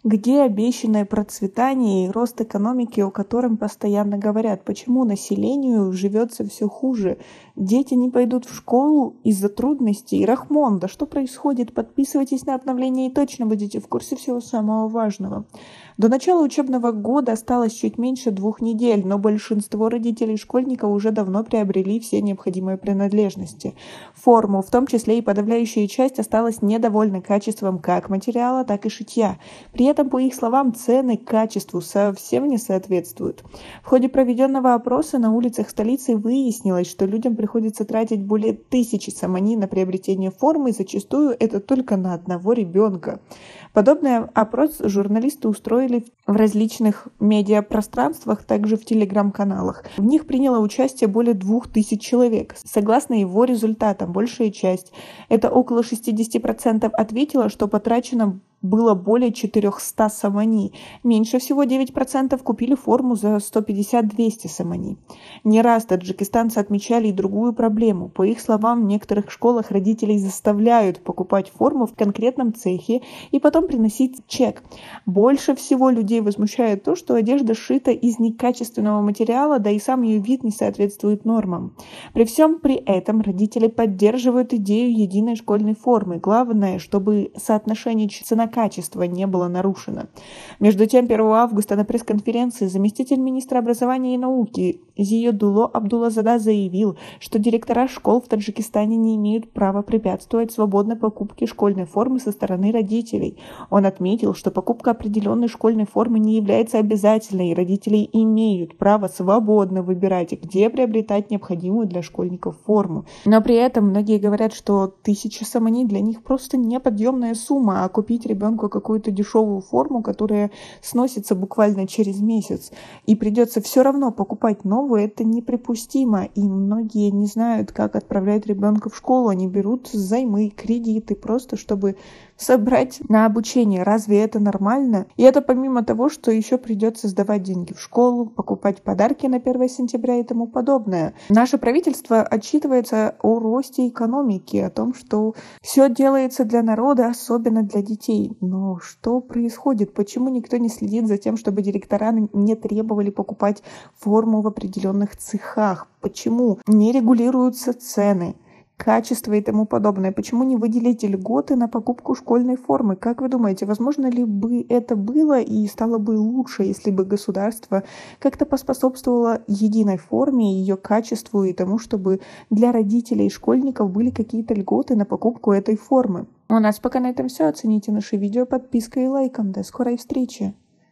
Где обещанное процветание и рост экономики, о котором постоянно говорят? Почему населению живется все хуже? Дети не пойдут в школу из-за трудностей. Рахмон, да что происходит? Подписывайтесь на обновление и точно будете в курсе всего самого важного. До начала учебного года осталось чуть меньше 2 недель, но большинство родителей школьников уже давно приобрели все необходимые принадлежности. Форму, в том числе и подавляющая часть, осталась недовольна качеством как материала, так и шитья. При этом, по их словам, цены к качеству совсем не соответствуют. В ходе проведенного опроса на улицах столицы выяснилось, что людям приходится тратить более 1000 сомони на приобретение формы, и зачастую это только на одного ребенка. Подобный опрос журналисты устроили в различных медиапространствах, также в телеграм-каналах. В них приняло участие более 2000 человек. Согласно его результатам, большая часть, это около 60%, ответила, что потрачено было более 400 сомони. Меньше всего 9% купили форму за 150-200 сомони. Не раз таджикистанцы отмечали и другую проблему. По их словам, в некоторых школах родителей заставляют покупать форму в конкретном цехе и потом приносить чек. Больше всего людей возмущает то, что одежда сшита из некачественного материала, да и сам ее вид не соответствует нормам. При всем при этом родители поддерживают идею единой школьной формы. Главное, чтобы соотношение цена-качество не было нарушено. Между тем, 1 августа на пресс-конференции заместитель министра образования и науки Зиедулло Абдулазада заявил, что директора школ в Таджикистане не имеют права препятствовать свободной покупке школьной формы со стороны родителей. Он отметил, что покупка определенной школьной формы не является обязательной, и родители имеют право свободно выбирать, где приобретать необходимую для школьников форму. Но при этом многие говорят, что 1000 сомони для них просто неподъемная сумма, а купить ребенку какую-то дешевую форму, которая сносится буквально через месяц, и придется все равно покупать новую, это неприпустимо. И многие не знают, как отправлять ребенка в школу. Они берут займы, кредиты, просто чтобы собрать на обучение. Разве это нормально? И это помимо того, что еще придется сдавать деньги в школу, покупать подарки на 1 сентября и тому подобное. Наше правительство отчитывается о росте экономики, о том, что все делается для народа, особенно для детей. Но что происходит? Почему никто не следит за тем, чтобы директора не требовали покупать форму в определенных цехах? Почему не регулируются цены, качество и тому подобное? Почему не выделить льготы на покупку школьной формы? Как вы думаете, возможно ли бы это было и стало бы лучше, если бы государство как-то поспособствовало единой форме, ее качеству и тому, чтобы для родителей и школьников были какие-то льготы на покупку этой формы? У нас пока на этом все. Оцените наше видео подпиской и лайком. До скорой встречи!